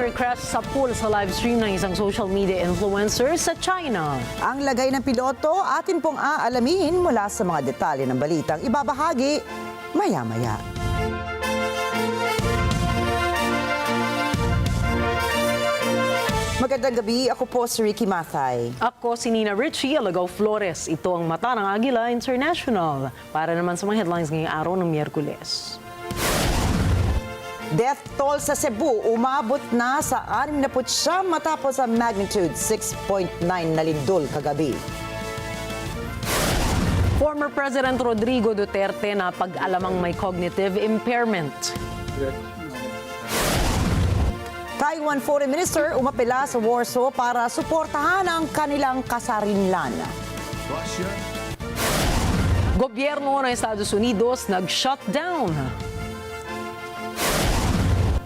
After crash sa pool sa live stream ng isang social media influencer sa China. Ang lagay ng piloto, atin pong aalamin mula sa mga detalye ng balitang ibabahagi maya-maya. Magandang gabi, ako po si Ricky Mathay. Ako si Nina Richie Alagaw Flores. Ito ang mata ng Agila International. Para naman sa mga headlines ngayong araw ng Miyerkules. Death toll sa Cebu umabot na sa 69 matapos ang magnitude 6.9 na lindol kagabi. Former President Rodrigo Duterte na pag-alamang may cognitive impairment. Taiwan Foreign Minister umapela sa Warsaw para suportahan ang kanilang kasarinlan. Gobyerno ng Estados Unidos nag-shutdown.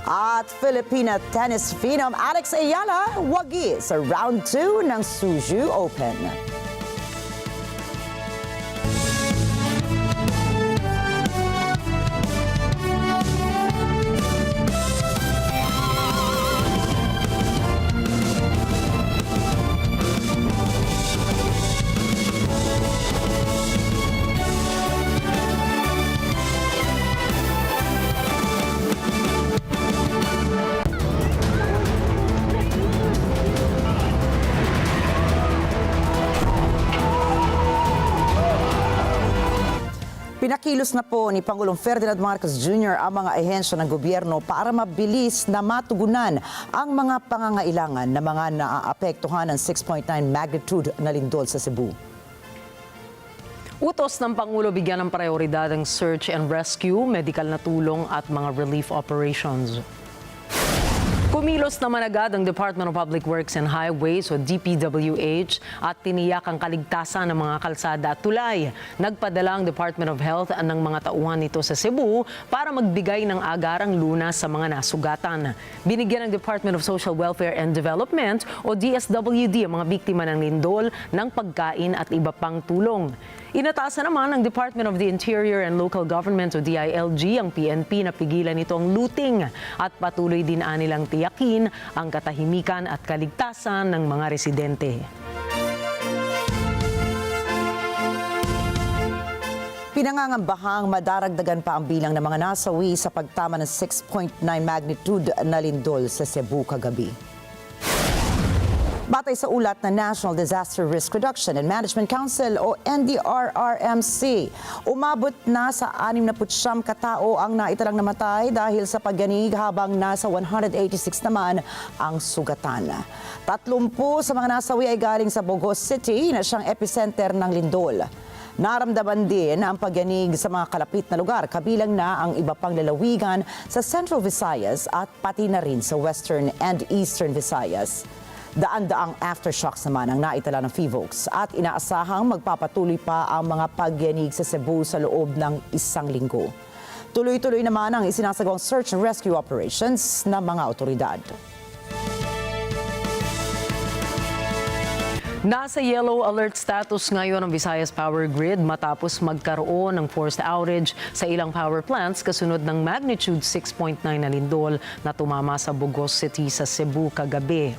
At Filipina tennis phenom Alex Eala wagi sa round 2 ng Suzhou Open. Pinakilos na po ni Pangulong Ferdinand Marcos Jr. ang mga ahensya ng gobyerno para mabilis na matugunan ang mga pangangailangan ng mga naaapektuhan ng 6.9 magnitude na lindol sa Cebu. Utos ng Pangulo bigyan ng prioridad ang search and rescue, medical na tulong at mga relief operations. Kumilos naman agad ang Department of Public Works and Highways o DPWH at tiniyak ang kaligtasan ng mga kalsada at tulay. Nagpadala ang Department of Health ng mga tauhan nito sa Cebu para magbigay ng agarang lunas sa mga nasugatan. Binigyan ng Department of Social Welfare and Development o DSWD ang mga biktima ng lindol ng pagkain at iba pang tulong. Inatasan naman ng Department of the Interior and Local Government o DILG ang PNP na pigilan nito ang looting at patuloy din nilang tiyakin ang katahimikan at kaligtasan ng mga residente. Pinangangambahang madaragdagan pa ang bilang ng mga nasawi sa pagtama ng 6.9 magnitude na lindol sa Cebu kagabi. Batay sa ulat ng National Disaster Risk Reduction and Management Council o NDRRMC, umabot na sa 69 katao ang naitalang namatay dahil sa pagyanig habang nasa 186 naman ang sugatan. 30 sa mga nasawi ay galing sa Bogos City na siyang epicenter ng lindol. Naramdaman din ang pagyanig sa mga kalapit na lugar, kabilang na ang iba pang lalawigan sa Central Visayas at pati na rin sa Western and Eastern Visayas. Daan-daang aftershocks naman ang naitala ng PHIVOLCS at inaasahang magpapatuloy pa ang mga pagyanig sa Cebu sa loob ng isang linggo. Tuloy-tuloy naman ang isinasagawang search and rescue operations ng mga otoridad. Nasa yellow alert status ngayon ang Visayas Power Grid matapos magkaroon ng forced outage sa ilang power plants kasunod ng magnitude 6.9 na lindol na tumama sa Bogos City sa Cebu kagabi.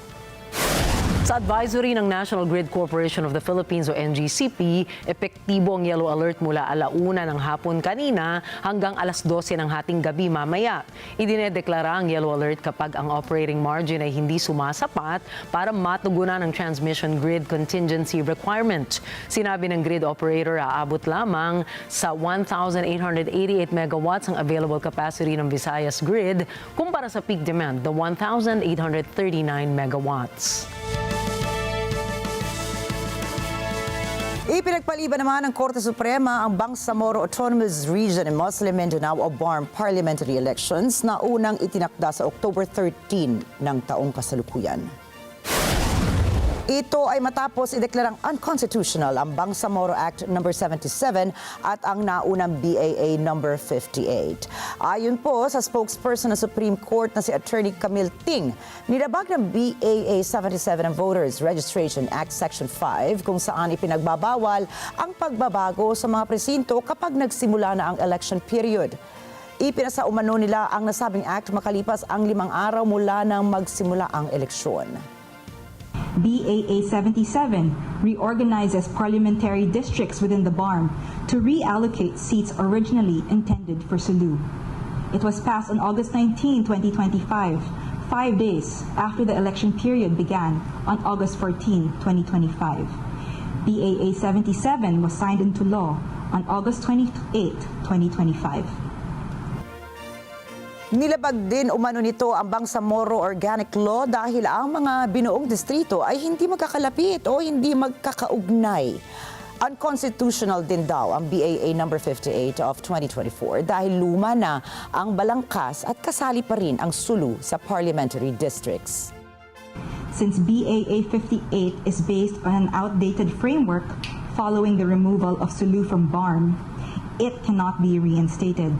Sa advisory ng National Grid Corporation of the Philippines o NGCP, epektibo ang yellow alert mula 1:00 ng hapon kanina hanggang 12:00 ng hating gabi mamaya. Idinedeklara ang yellow alert kapag ang operating margin ay hindi sumasapat para matugunan ang transmission grid contingency requirement. Sinabi ng grid operator, aabot lamang sa 1,888 megawatts ang available capacity ng Visayas Grid kumpara sa peak demand na 1,839 megawatts. Ipinagpaliban naman ng Korte Suprema ang Bangsamoro Autonomous Region in Muslim Mindanao o BARMM parliamentary elections na unang itinakda sa October 13 ng taong kasalukuyan. Ito ay matapos ideklarang unconstitutional ang Bangsamoro Act No. 77 at ang naunang BAA No. 58. Ayon po sa spokesperson ng Supreme Court na si Attorney Camille Ting, nilabag ng BAA 77 ang Voters Registration Act Section 5 kung saan ipinagbabawal ang pagbabago sa mga presinto kapag nagsimula na ang election period. Ipinasa umano nila ang nasabing act makalipas ang 5 araw mula nang magsimula ang eleksyon. BAA 77 reorganizes parliamentary districts within the BARMM to reallocate seats originally intended for Sulu. It was passed on August 19, 2025, 5 days after the election period began on August 14, 2025. BAA 77 was signed into law on August 28, 2025. Nilabag din umano nito ang Bangsamoro Organic Law dahil ang mga binuong distrito ay hindi magkakalapit o hindi magkakaugnay. Unconstitutional din daw ang BAA number 58 of 2024 dahil luma na ang balangkas at kasali pa rin ang Sulu sa parliamentary districts. Since BAA 58 is based on an outdated framework following the removal of Sulu from BARMM, it cannot be reinstated.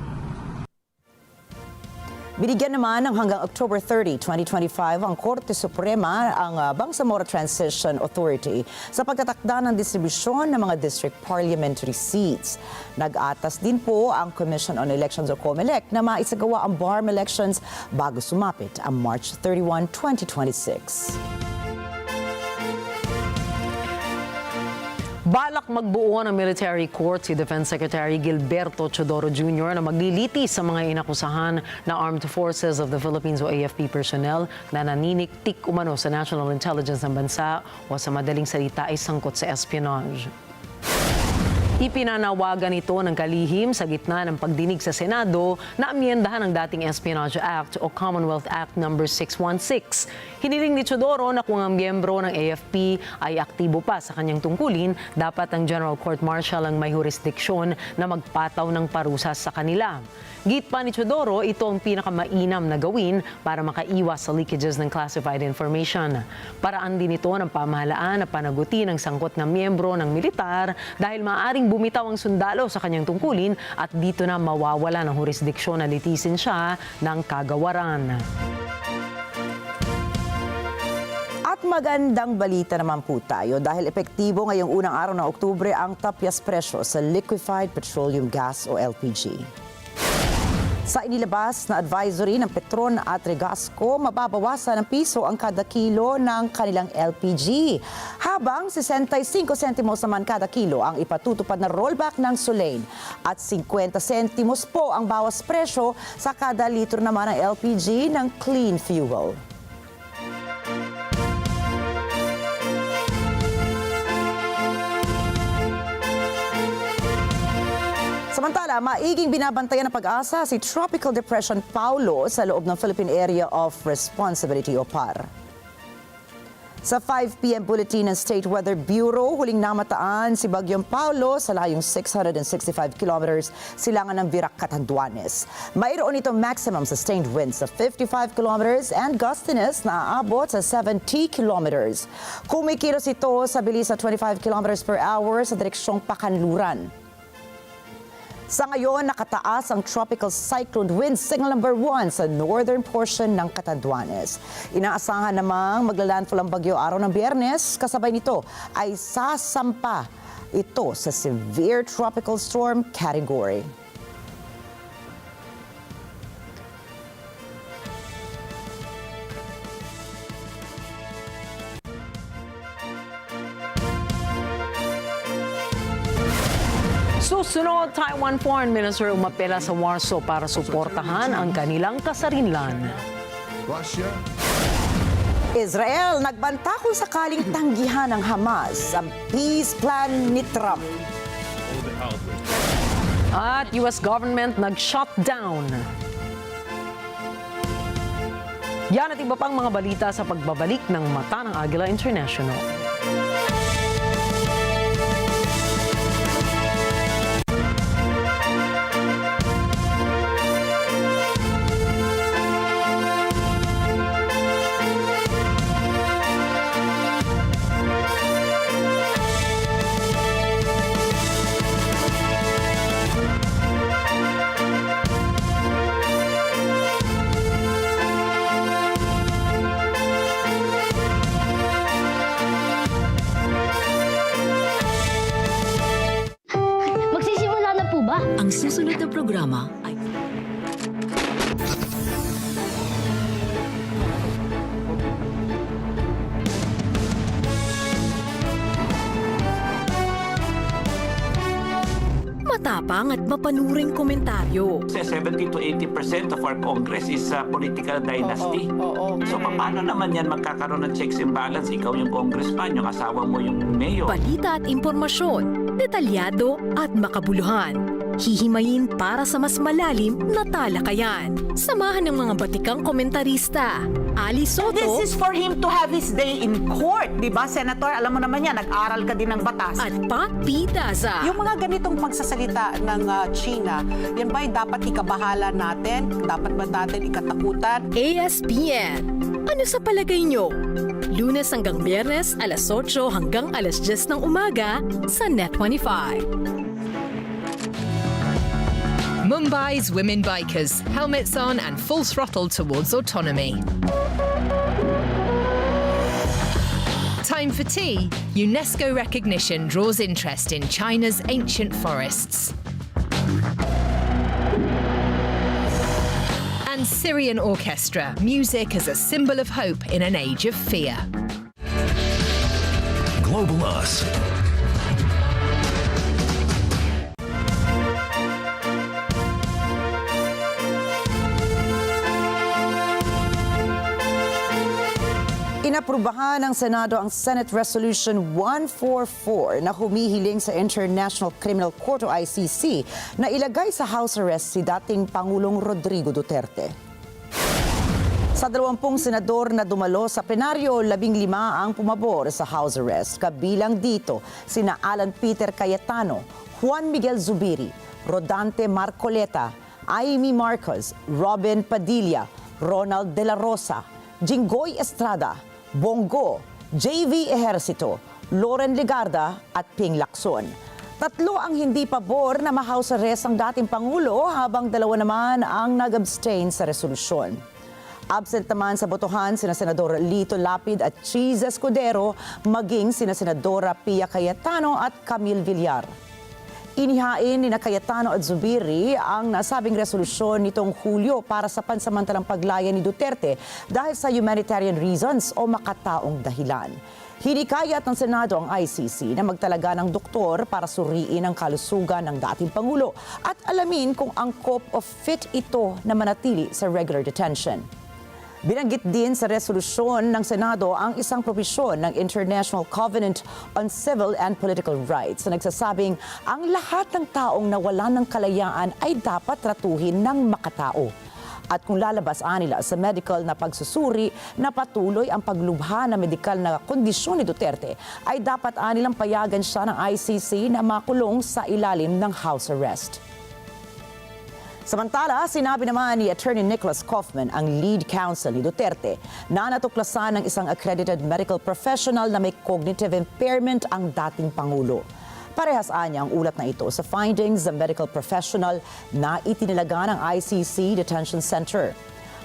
Binigyan naman ng hanggang October 30, 2025 ang Korte Suprema ang Bangsamoro Transition Authority sa pagtatakda ng distribusyon ng mga district parliamentary seats. Nag-atas din po ang Commission on Elections o COMELEC na maisagawa ang BARMM elections bago sumapit ang March 31, 2026. Balak magbuo ng military court si Defense Secretary Gilberto TEODORO Jr. na maglilitis sa mga inakusahan na Armed Forces of the Philippines o AFP personnel na naniniktik umano sa national intelligence ng bansa o sa madaling salita ay sangkot sa espionage. Ipinanawagan ito ng kalihim sa gitna ng pagdinig sa Senado na amyendahan ang dating Espionage Act o Commonwealth Act No. 616. Hiniling ni TEODORO na kung ang miyembro ng AFP ay aktibo pa sa kanyang tungkulin, dapat ang General Court Martial ang may jurisdiksyon na magpataw ng parusa sa kanila. Git pa ni TEODORO, ito ang pinakamainam na gawin para makaiwas sa leakages ng classified information. Paraan din ito ng pamahalaan na panagutin ang sangkot na miyembro ng militar dahil maaaring bumitaw ang sundalo sa kanyang tungkulin at dito na mawawala ng jurisdiksyon na litisin siya ng kagawaran. At magandang balita naman po tayo dahil epektibo ngayong unang araw ng Oktubre ang TAPYAS-PRESYO sa liquefied petroleum gas o LPG. Sa inilabas na advisory ng Petron at Regasco, mababawasan ng piso ang kada kilo ng kanilang LPG. Habang 65 sentimos naman kada kilo ang ipatutupad na rollback ng Solane. At 50 sentimos po ang bawas presyo sa kada litro naman ng LPG ng clean fuel. Samantala, maiging binabantayan ng pag-asa si Tropical Depression PAOLO sa loob ng Philippine Area of Responsibility o PAR. Sa 5 p.m. bulletin ng State Weather Bureau, huling namataan si Bagyong PAOLO sa layong 665 kilometers silangan ng Virac, Catanduanes. Mayroon itong maximum sustained winds sa 55 kilometers and gustiness na aabot sa 70 kilometers. Kumikilos ito sa bilis sa 25 kilometers per hour sa direksyong Pakanluran. Sa ngayon, nakataas ang tropical cyclone wind signal number 1 sa northern portion ng Catanduanes. Inaasahan namang maglalandfall ang bagyo araw ng Biyernes. Kasabay nito ay sasampa ito sa severe tropical storm category. Susunod, Taiwan Foreign Minister umapela sa Warsaw para suportahan ang kanilang kasarinlan. Russia. Israel nagbanta kung sakaling tanggihan ng Hamas ang peace plan ni Trump. At US government nag-shutdown. Yan at iba pang mga balita sa pagbabalik ng Mata ng Agila International. Ang susunod na programa ay... matapang at mapanuring komentaryo. 70 to 80% of our Congress is political dynasty. So paano naman yan magkakaroon ng checks and balance? Ikaw yung congressman, yung asawa mo yung mayor. Balita at impormasyon, detalyado at makabuluhan. Hihimayin para sa mas malalim na talakayan. Samahan ng mga batikang komentarista. Ali Soto. This is for him to have his day in court, di ba, Senator? Alam mo naman yan, nag-aral ka din ng batas. At Papidaza. Yung mga ganitong pagsasalita ng China, yan ba dapat ikabahala natin? Dapat ba natin ikatakutan? ESPN. Ano sa palagay nyo? Lunes hanggang Biyernes, alas 8 hanggang alas 10 ng umaga sa NET25. Mumbai's women bikers, helmets on and full throttle towards autonomy. Time for tea. UNESCO recognition draws interest in China's ancient forests. And Syrian orchestra, music as a symbol of hope in an age of fear. Global Us. Inaprubahan ng Senado ang Senate Resolution 144 na humihiling sa International Criminal Court o ICC na ilagay sa house arrest si dating Pangulong Rodrigo Duterte. Sa 20 senador na dumalo sa plenaryo, 15 ang pumabor sa house arrest. Kabilang dito sina Alan Peter Cayetano, Juan Miguel Zubiri, Rodante Marcoleta, Amy Marcos, Robin Padilla, Ronald De La Rosa, Jinggoy Estrada, Bongo, JV Ejercito, Loren Legarda at Ping Lacson. 3 ang hindi pabor na ma-house arrest ang dating Pangulo habang 2 naman ang nag-abstain sa resolusyon. Absent naman sa botohan sina Senador Lito Lapid at Cheese Escudero, maging sina Senadora Pia Cayetano at Camille Villar. Inihain ni Cayetano at Zubiri ang nasabing resolusyon nitong Hulyo para sa pansamantalang paglaya ni Duterte dahil sa humanitarian reasons o makataong dahilan. Hinikayat ng Senado ang ICC na magtalaga ng doktor para suriin ang kalusugan ng dating Pangulo at alamin kung angkop o fit ito na manatili sa regular detention. Binanggit din sa resolusyon ng Senado ang isang propisyon ng International Covenant on Civil and Political Rights na nagsasabing ang lahat ng taong nawalan ng kalayaan ay dapat tratuhin ng makatao. At kung lalabas nila sa medical na pagsusuri na patuloy ang paglubha na medikal na kondisyon ni Duterte, ay dapat nilang payagan siya ng ICC na makulong sa ilalim ng house arrest. Samantala, sinabi naman ni Attorney Nicholas Kaufman, ang lead counsel ni Duterte, na natuklasan ng isang accredited medical professional na may cognitive impairment ang dating Pangulo. Parehas niya ang ulat na ito sa findings ng medical professional na itinilaga ng ICC Detention Center.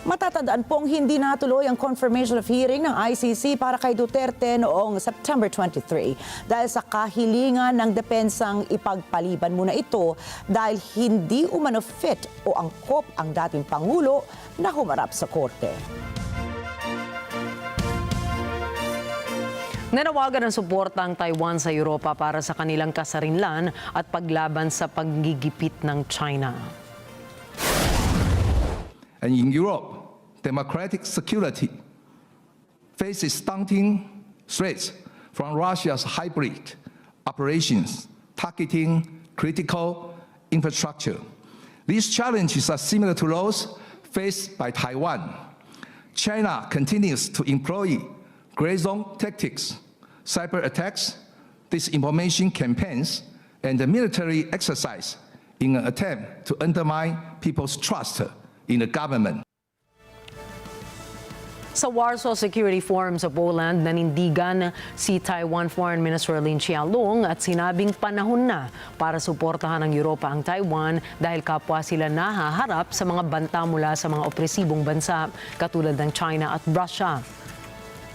Matatandaan pong hindi natuloy ang confirmation of hearing ng ICC para kay Duterte noong September 23 dahil sa kahilingan ng depensang ipagpaliban muna ito dahil hindi umano fit o angkop ang dating Pangulo na humarap sa korte. Nanawagan ng suporta ang Taiwan sa Europa para sa kanilang kasarinlan at paglaban sa paggigipit ng China. And in Europe, democratic security faces daunting threats from Russia's hybrid operations targeting critical infrastructure. These challenges are similar to those faced by Taiwan. China continues to employ gray zone tactics, cyber attacks, disinformation campaigns, and the military exercise in an attempt to undermine people's trust in the government. Sa Warsaw Security Forum sa Poland, nanindigan si Taiwan Foreign Minister Lin Chialong at sinabing panahon na para suportahan ng Europa ang Taiwan dahil kapwa sila nahaharap sa mga banta mula sa mga opresibong bansa katulad ng China at Russia.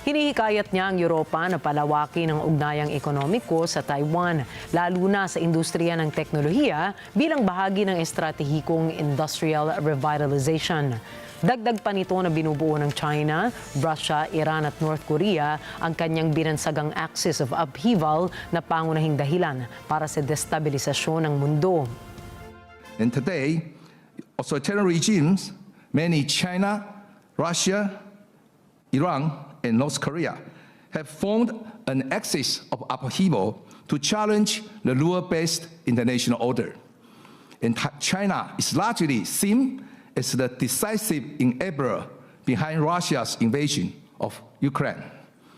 Hinihikayat niya ang Europa na palawakin ang ugnayang ekonomiko sa Taiwan, lalo na sa industriya ng teknolohiya bilang bahagi ng estratehikong industrial revitalization. Dagdag pa nito na binubuo ng China, Russia, Iran at North Korea ang kanyang binansagang axis of upheaval na pangunahing dahilan para sa destabilisasyon ng mundo. And today, authoritarian regimes, many China, Russia, Iran, and North Korea, have formed an axis of upheaval to challenge the rule-based international order. And China is largely seen as the decisive enabler behind Russia's invasion of Ukraine.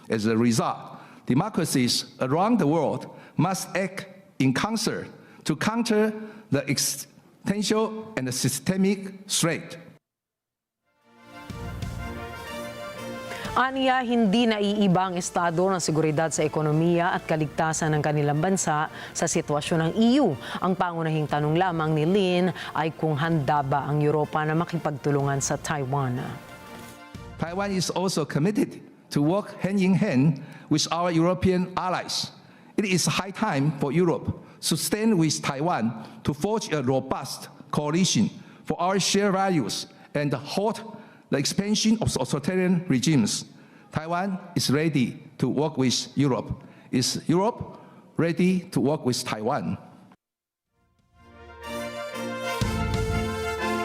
As a result, democracies around the world must act in concert to counter the existential and systemic threat. Aniya, hindi naiiba ang estado ng seguridad sa ekonomiya at kaligtasan ng kanilang bansa sa sitwasyon ng EU. Ang pangunahing tanong lamang ni Lin ay kung handa ba ang Europa na makipagtulungan sa Taiwan. Taiwan is also committed to work hand in hand with our European allies. It is high time for Europe to stand with Taiwan to forge a robust coalition for our shared values and halt the expansion of authoritarian regimes. Taiwan is ready to work with Europe. Is Europe ready to work with Taiwan?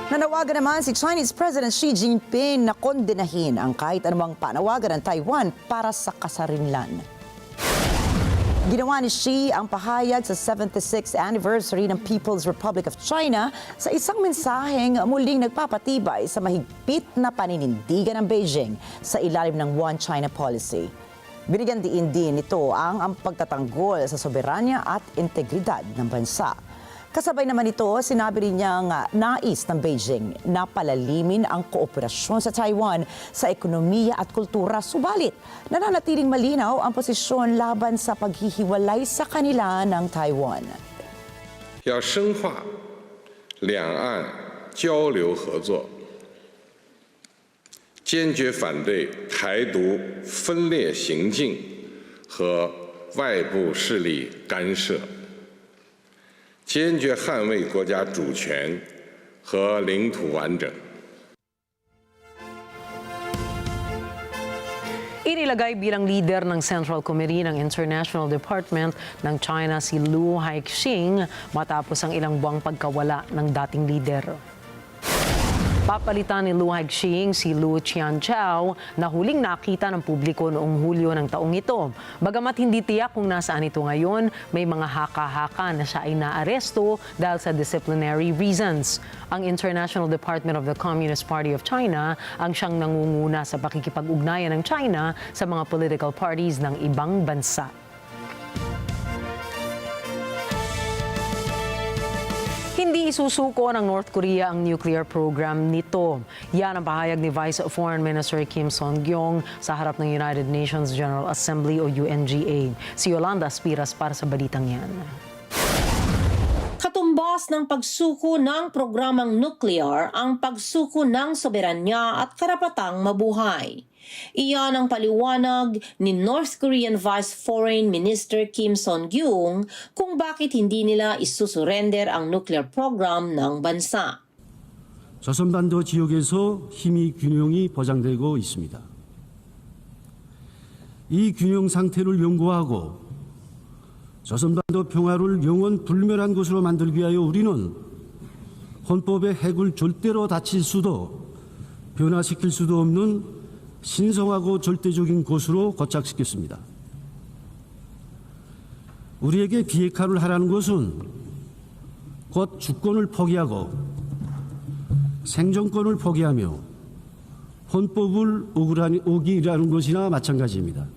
Nanawagan naman si Chinese President Xi Jinping na kondenahin ang kahit anumang panawagan ng Taiwan para sa kasarinlan. Ginawa ni Xi ang pahayag sa 76th anniversary ng People's Republic of China sa isang mensaheng muling nagpapatibay sa mahigpit na paninindigan ng Beijing sa ilalim ng One China policy. Binigyan diin din nito ang pagtatanggol sa soberanya at integridad ng bansa. Kasabay naman ito, sinabi rin niyang nais ng Beijing na palalimin ang kooperasyon sa Taiwan sa ekonomiya at kultura. Subalit, nananatiling malinaw ang posisyon laban sa paghihiwalay sa kanila ng Taiwan. 要深化两岸交流合作，坚决反对台独分裂行径和外部势力干涉。 坚决捍卫国家主权和领土完整。 Inilagay bilang leader ng Central Committee ng International Department ng China si Lu Haixing matapos ang ilang buwang pagkawala ng dating leader. Papalitan ni Lu Haixing si Lu Qianchao na huling nakita ng publiko noong Hulyo ng taong ito. Bagamat hindi tiyak kung nasaan ito ngayon, may mga haka-haka na siya ay naaresto dahil sa disciplinary reasons. Ang International Department of the Communist Party of China ang siyang nangunguna sa pakikipag-ugnayan ng China sa mga political parties ng ibang bansa. Hindi isusuko ng North Korea ang nuclear program nito. Yan ang pahayag ni Vice Foreign Minister Kim Song-gyong sa harap ng United Nations General Assembly o UNGA. Si Yolanda Spiras para sa balitang yan. Katumbas ng pagsuko ng programang nuclear ang pagsuko ng soberanya at karapatang mabuhay. Iyan ang paliwanag ni North Korean Vice Foreign Minister Kim Song-gyong kung bakit hindi nila isusurrender ang nuclear program ng bansa. 조선반도 지역에서 힘의 균형이 보장되고 있습니다. 이 균형 상태를 연구하고 조선반도 평화를 영원 불멸한 곳으로 만들기 위하여 우리는 헌법의 핵을 절대로 다칠 수도 변화시킬 수도 없는 신성하고 절대적인 곳으로 거착시켰습니다. 우리에게 비핵화를 하라는 것은 곧 주권을 포기하고 생존권을 포기하며 헌법을 어기라는 것이나 마찬가지입니다.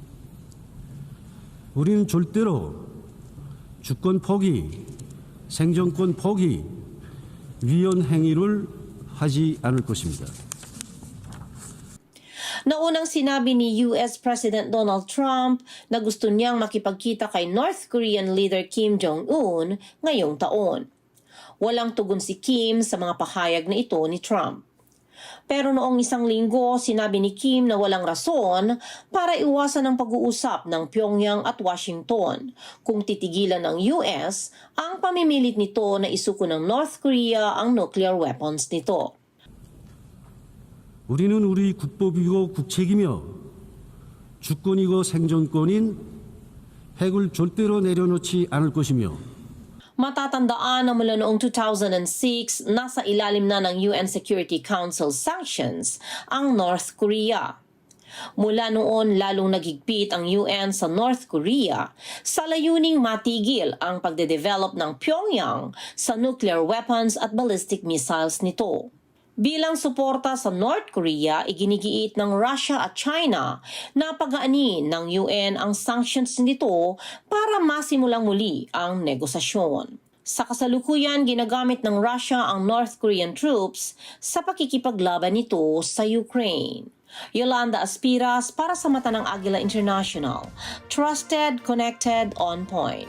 우리는 절대로 주권 포기, 생존권 포기, 위헌 행위를 하지 않을 것입니다. Naunang sinabi ni US President Donald Trump na gusto niyang makipagkita kay North Korean leader Kim Jong-un ngayong taon. Walang tugon si Kim sa mga pahayag na ito ni Trump. Pero noong isang linggo, sinabi ni Kim na walang rason para iwasan ang pag-uusap ng Pyongyang at Washington kung titigilan ng US ang pamimilit nito na isuko ng North Korea ang nuclear weapons nito. 우리는 우리 국법이고 국책이며 주권이고 생존권인 핵을 절대로 내려놓지 않을 것이며 Matatandaan na mula noong 2006, nasa ilalim na ng UN Security Council sanctions ang North Korea. Mula noon, lalong nagigpit ang UN sa North Korea sa layuning matigil ang pagde-develop ng Pyongyang sa nuclear weapons at ballistic missiles nito. Bilang suporta sa North Korea, iginigiit ng Russia at China na pag-aanin ng UN ang sanctions nito para masimulang muli ang negosasyon. Sa kasalukuyan, ginagamit ng Russia ang North Korean troops sa pakikipaglaban nito sa Ukraine. Yolanda Aspiras para sa mata ng Agila International. Trusted, connected, on point.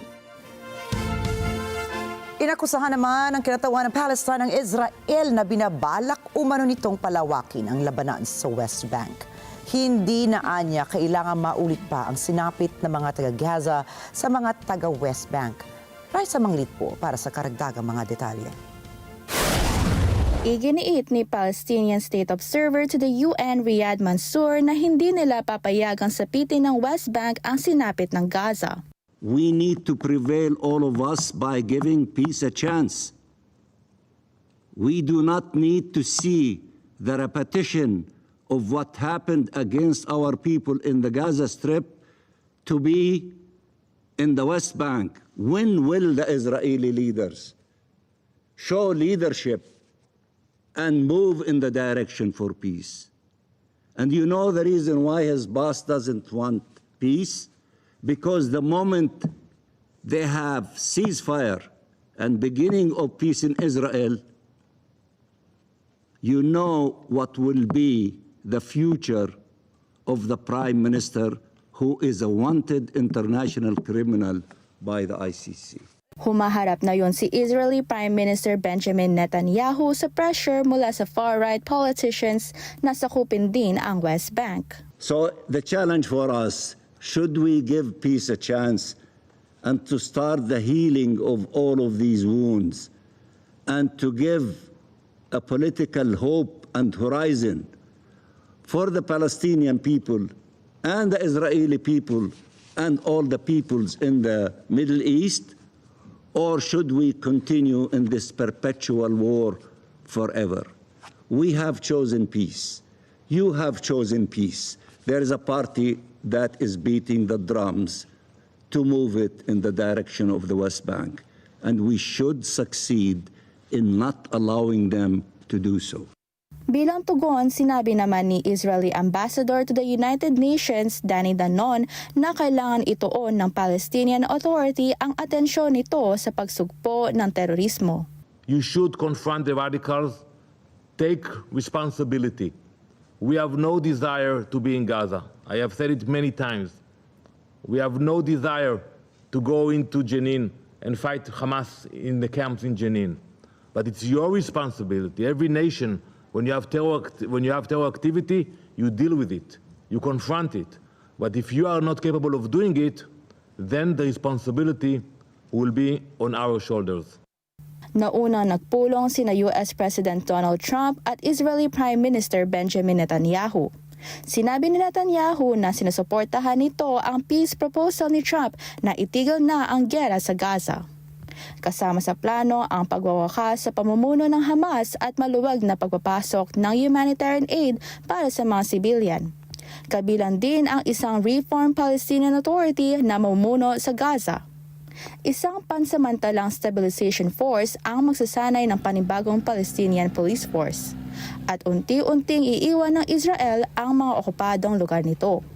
Inakusahan naman ng kinatawan ng Palestine ang Israel na binabalak umano nitong palawakin ang labanan sa West Bank. Hindi na anya kailangan maulit pa ang sinapit ng mga taga-Gaza sa mga taga-West Bank. Raisa Manglit po para sa karagdagang mga detalye. Iginiit ni Palestinian State Observer to the UN Riyad Mansour na hindi nila papayagang sapitin ng West Bank ang sinapit ng Gaza. We need to prevail, all of us, by giving peace a chance. We do not need to see the repetition of what happened against our people in the Gaza Strip to be in the West Bank. When will the Israeli leaders show leadership and move in the direction for peace? And you know the reason why his boss doesn't want peace? Because the moment they have ceasefire and beginning of peace in Israel, you know what will be the future of the Prime Minister, who is a wanted international criminal by the ICC. Humaharap na yon si Israeli Prime Minister Benjamin Netanyahu sa pressure mula sa far-right politicians na sakupin din ang West Bank. So the challenge for us, should we give peace a chance and to start the healing of all of these wounds and to give a political hope and horizon for the Palestinian people and the Israeli people and all the peoples in the Middle East? Or should we continue in this perpetual war forever? We have chosen peace. You have chosen peace. There is a party that is beating the drums to move it in the direction of the West Bank. And we should succeed in not allowing them to do so. Bilang tugon, sinabi naman ni Israeli Ambassador to the United Nations, Danny Danon, na kailangan ituon ng Palestinian Authority ang atensyon nito sa pagsugpo ng terorismo. You should confront the radicals, take responsibility. We have no desire to be in Gaza. I have said it many times. We have no desire to go into Jenin and fight Hamas in the camps in Jenin. But it's your responsibility. Every nation, when you have terror activity, you deal with it. You confront it. But if you are not capable of doing it, then the responsibility will be on our shoulders. Naunang nagpulong sina US President Donald Trump at Israeli Prime Minister Benjamin Netanyahu. Sinabi ni Netanyahu na sinusuportahan nito ang peace proposal ni Trump na itigil na ang giyera sa Gaza. Kasama sa plano ang pagwawakas sa pamumuno ng Hamas at maluwag na pagpapasok ng humanitarian aid para sa mga civilian. Kabilang din ang isang Reformed Palestinian Authority na mamumuno sa Gaza. Isang pansamantalang stabilization force ang magsasanay ng panibagong Palestinian Police Force. At unti-unting iiwan ng Israel ang mga okupadong lugar nito.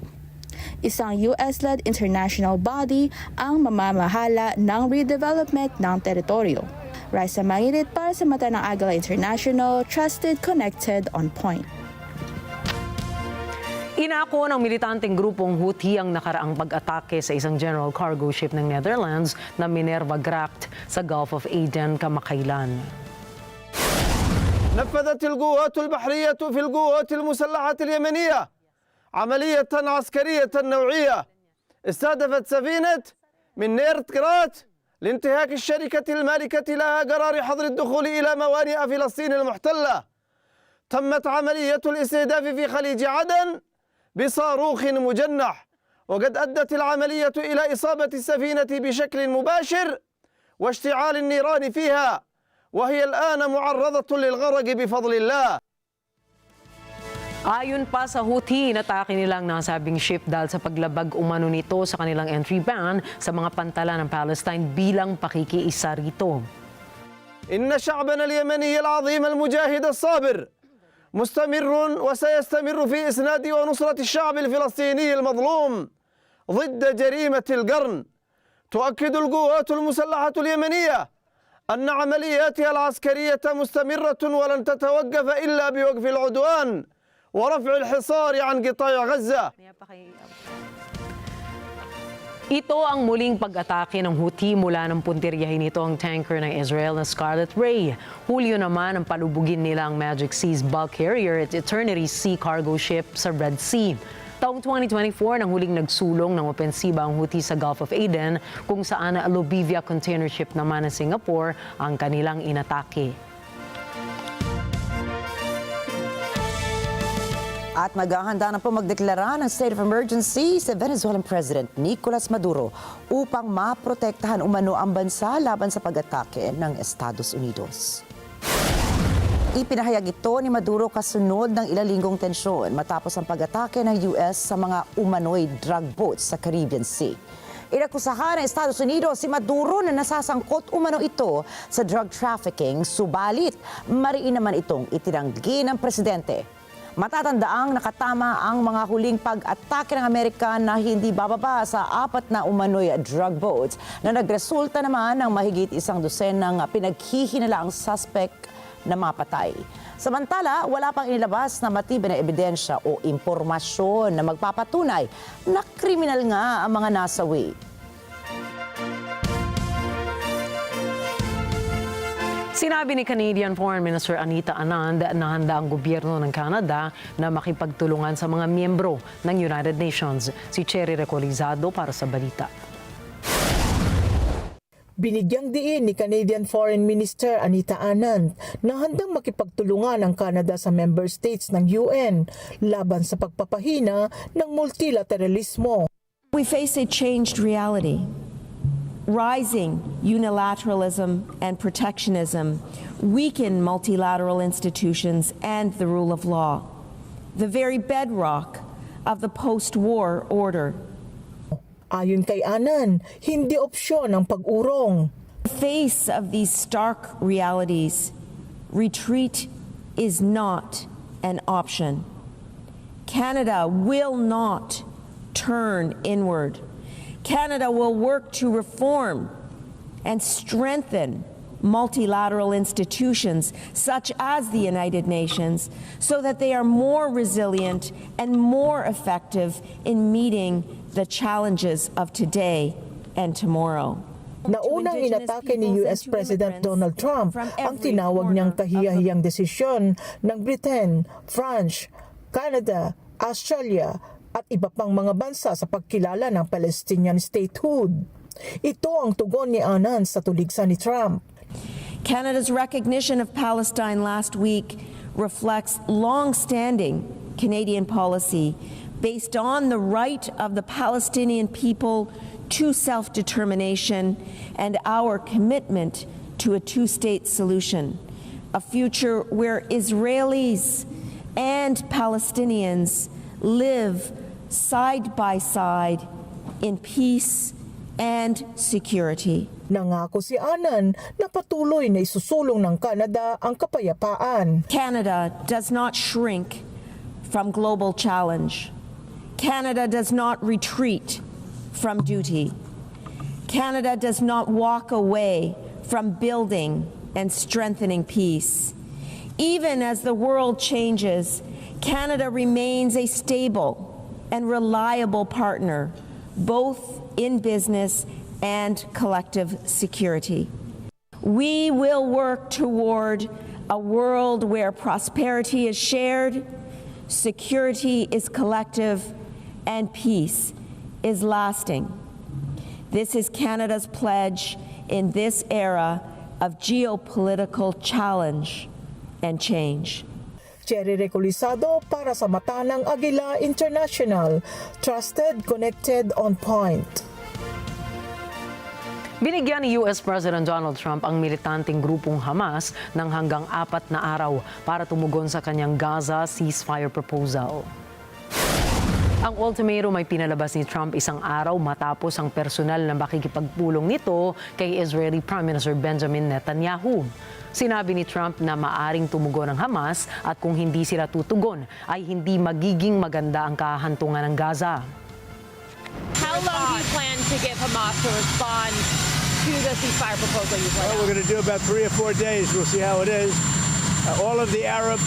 Isang US-led international body ang mamamahala ng redevelopment ng teritoryo. Raisa Mangirit para sa mata ng Agila International, trusted, connected, on point. Inako ng militanteng grupong Houthi ang nakaraang pag-atake sa isang general cargo ship ng Netherlands na Minerva Gracht sa Gulf of Aden kamakailan. نفذت القوات البحرية في القوات المسلحة اليمنية عملية عسكرية نوعية استهدفت سفينة من نيرت جرات لانتهاك الشركة المالكة لها قرار حظر الدخول إلى موانئ فلسطين المحتلة. تمت عملية الاستهداف في خليج عدن بصاروخ مجنح، وقد أدت العملية إلى إصابة السفينة بشكل مباشر واشتعال النيران فيها وهي الآن معرضة للغرق بفضل الله. Ayon pa sa Houthi, inatake nilang nasabing ship dahil sa paglabag umano nito sa kanilang entry ban sa mga pantala ng Palestine bilang pakikiisa rito. إن شعبنا اليمني العظيم المجاهد الصابر مستمر وسيستمر في إسناد ونصرة الشعب الفلسطيني المظلوم ضد جريمة القرن. تؤكد القوات المسلحة اليمنية أن عملياتها العسكرية مستمرة ولن تتوقف إلا بوقف العدوان ورفع الحصار عن قطاع غزة. Ito ang muling pag-atake ng Houthi mula ng puntiryahin nito ang tanker ng Israel na Scarlet Ray. Hulyo naman ang palubugin nila ang Magic Seas bulk carrier at Eternity Sea cargo ship sa Red Sea. Taong 2024 nang huling nagsulong ng opensiba ang Houthi sa Gulf of Aden kung saan ang Lobivia container ship naman ng Singapore ang kanilang inatake. At maghahanda na po magdeklara ng state of emergency si Venezuelan President Nicolas Maduro upang maprotektahan umano ang bansa laban sa pag-atake ng Estados Unidos. Ipinahayag ito ni Maduro kasunod ng ilang linggong tensyon matapos ang pag-atake ng US sa mga umano'y drug boats sa Caribbean Sea. Inakusahan ng Estados Unidos si Maduro na nasasangkot umano ito sa drug trafficking, subalit mariin naman itong itinanggi ng presidente. Matatandaang nakatama ang mga huling pag-atake ng Amerika na hindi bababa sa 4 na umano'y drug boats na nagresulta naman ng mahigit 100 ng pinaghihinalaang suspect na mapatay. Samantala, wala pang inilabas na matibay na ebidensya o impormasyon na magpapatunay na kriminal nga ang mga nasawi. Sinabi ni Canadian Foreign Minister Anita Anand na handa ang gobyerno ng Canada na makipagtulungan sa mga miyembro ng United Nations. Si Cherry Recolizado para sa balita. Binigyang diin ni Canadian Foreign Minister Anita Anand na handang makipagtulungan ang Canada sa member states ng UN laban sa pagpapahina ng multilateralismo. We face a changed reality. Rising unilateralism and protectionism weaken multilateral institutions and the rule of law, the very bedrock of the post-war order. Ayon kay Anand, hindi opsyon ang pag-urong. In the face of these stark realities, retreat is not an option. Canada will not turn inward. Canada will work to reform and strengthen multilateral institutions such as the United Nations so that they are more resilient and more effective in meeting the challenges of today and tomorrow. Naunang inatake ni US President Donald Trump ang tinawag niyang kahiyahiyang desisyon ng Britain, France, Canada, Australia at iba pang mga bansa sa pagkilala ng Palestinian statehood. Ito ang tugon ni Anand sa tuligsan ni Trump. Canada's recognition of Palestine last week reflects long-standing Canadian policy based on the right of the Palestinian people to self-determination and our commitment to a two-state solution, a future where Israelis and Palestinians live side by side in peace and security. Nangako si Anand na patuloy na isusulong ng Canada ang kapayapaan. Canada does not shrink from global challenge. Canada does not retreat from duty. Canada does not walk away from building and strengthening peace. Even as the world changes, Canada remains a stable and reliable partner, both in business and collective security. We will work toward a world where prosperity is shared, security is collective, and peace is lasting. This is Canada's pledge in this era of geopolitical challenge and change. Cherry Recolizado para sa mata ng Agila International. Trusted, connected, on point. Binigyan ni US President Donald Trump ang militanteng grupong Hamas ng hanggang 4 na araw para tumugon sa kanyang Gaza ceasefire proposal. Ang ultimatum ay pinalabas ni Trump isang araw matapos ang personal na makikipagpulong nito kay Israeli Prime Minister Benjamin Netanyahu. Sinabi ni Trump na maaring tumugon ang Hamas at kung hindi sila tutugon ay hindi magiging maganda ang kahantungan ng Gaza. How long do you plan to give Hamas to respond to the ceasefire proposal you've laid out? Well, we're going to do about 3 or 4 days. We'll see how it is. All of the Arab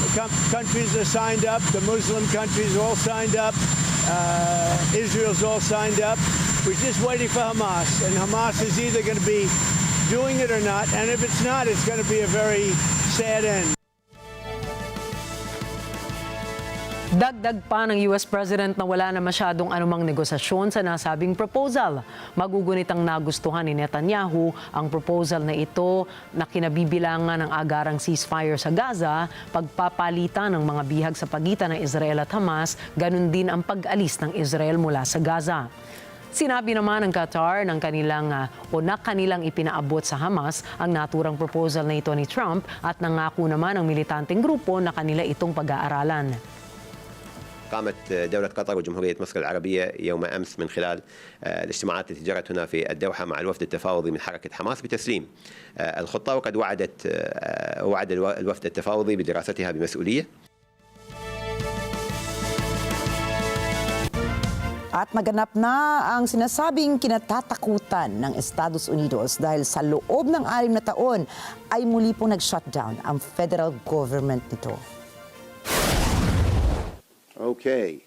countries are signed up. The Muslim countries are all signed up. Israel's all signed up. We're just waiting for Hamas. And Hamas is either going to be doing it or not. And if it's not, it's going to be a very sad end. Dagdag pa ng US President na wala na masyadong anumang negosasyon sa nasabing proposal. Magugunit ang nagustuhan ni Netanyahu ang proposal na ito na kinabibilangan ng agarang ceasefire sa Gaza, pagpapalitan ng mga bihag sa pagitan ng Israel at Hamas, ganun din ang pag-alis ng Israel mula sa Gaza. Sinabi naman ng Qatar ng kanilang ipinaabot sa Hamas ang naturang proposal na ito ni Trump at nangako naman ang militanteng grupo na kanila itong pag-aaralan. قامت دولة قطر وجمهورية مصر العربية يوم أمس من خلال الاجتماعات التي جرت هنا في الدوحة مع الوفد التفاوضي من حركة حماس بتسليم الخطة، وقد وعد الوفد التفاوضي بدراستها بمسؤولية. At maganap na ang sinasabing kinatatakutan ng Estados Unidos dahil sa loob ng 6 na taon ay muli pong nag-shutdown ang federal government nito. Okay.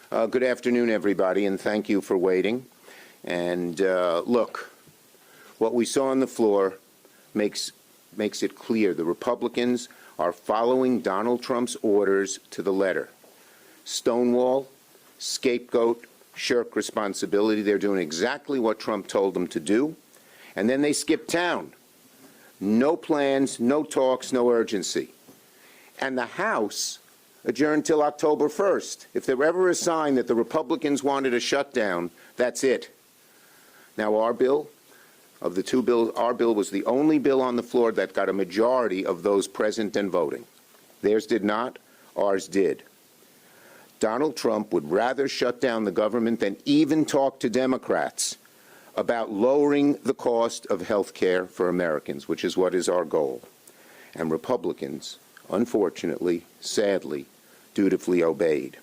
Good afternoon, everybody, and thank you for waiting. And look, what we saw on the floor makes it clear the Republicans are following Donald Trump's orders to the letter. Stonewall, scapegoat, shirk responsibility. They're doing exactly what Trump told them to do. And then they skip town. No plans, no talks, no urgency. And the House adjourned till October 1st. If there ever a sign that the Republicans wanted a shutdown, that's it. Now our bill, of the 2 bills, our bill was the only bill on the floor that got a majority of those present and voting. Theirs did not, ours did. Donald Trump would rather shut down the government than even talk to Democrats about lowering the cost of health care for Americans, which is what is our goal. And Republicans, unfortunately, sadly, dutifully obeyed.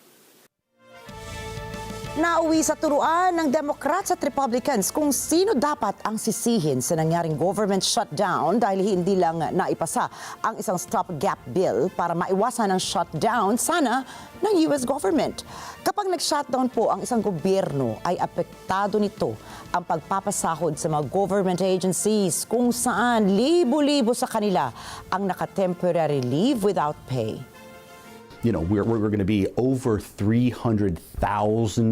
Nauwi sa turuan ng Democrats at Republicans kung sino dapat ang sisihin sa nangyaring government shutdown dahil hindi lang naipasa ang isang stopgap bill para maiwasan ang shutdown sana ng US government. Kapag nag-shutdown po ang isang gobyerno ay apektado nito ang pagpapasahod sa mga government agencies kung saan libo-libo sa kanila ang naka-temporary leave without pay. You know, we're going to be over 300,000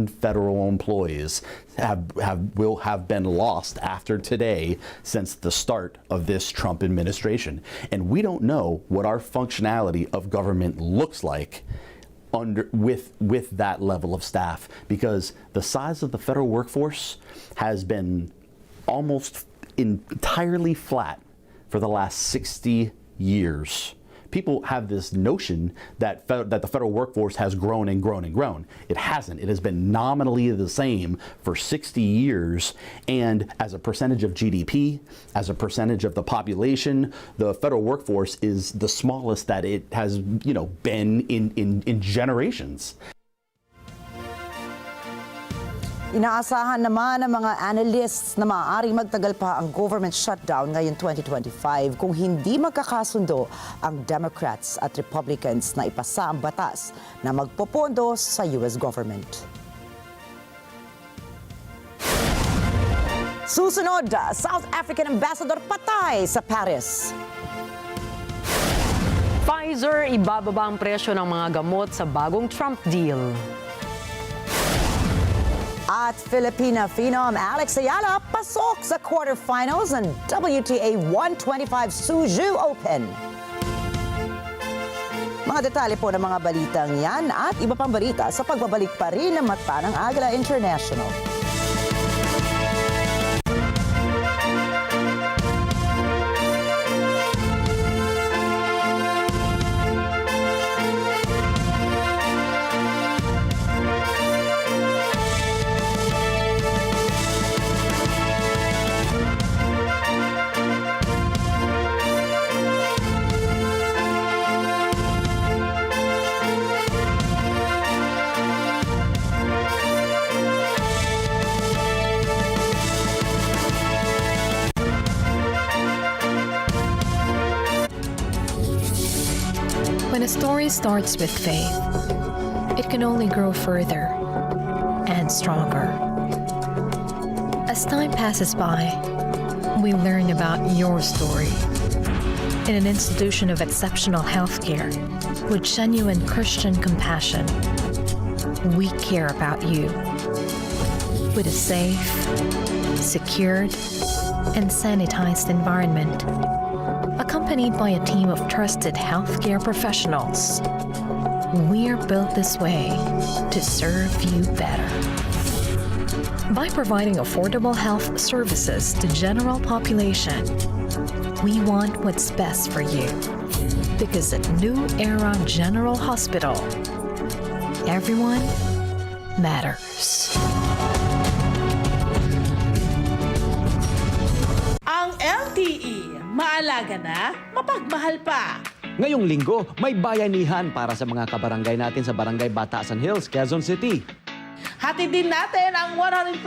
federal employees will have been lost after today since the start of this Trump administration. And we don't know what our functionality of government looks like with that level of staff, because the size of the federal workforce has been almost entirely flat for the last 60 years. People have this notion that the federal workforce has grown and grown and grown. It hasn't. It has been nominally the same for 60 years. And as a percentage of GDP, as a percentage of the population, the federal workforce is the smallest that it has, been in generations. Inaasahan naman ng mga analysts na maaaring magtagal pa ang government shutdown ngayong 2025 kung hindi magkakasundo ang Democrats at Republicans na ipasa ang batas na magpopondo sa US government. Susunod, South African Ambassador patay sa Paris. Pfizer ibababa ang presyo ng mga gamot sa bagong Trump deal. At Filipina phenom Alex Eala pasok sa quarterfinals ng WTA 125 Suzhou Open. Mga detalye po ng mga balitang yan at iba pang balita sa pagbabalik pa rin ng Mata ng Agila International. When a story starts with faith, it can only grow further and stronger. As time passes by, we learn about your story. In an institution of exceptional healthcare, with genuine Christian compassion, we care about you. With a safe, secured, and sanitized environment, accompanied by a team of trusted healthcare professionals, we're built this way to serve you better. By providing affordable health services to general population, we want what's best for you. Because at New Era General Hospital, everyone matters. Ang LTE, maalaga na, mapagmahal pa. Ngayong linggo, may bayanihan para sa mga kabarangay natin sa Barangay Batasan Hills, Quezon City. Hatid din natin ang 100%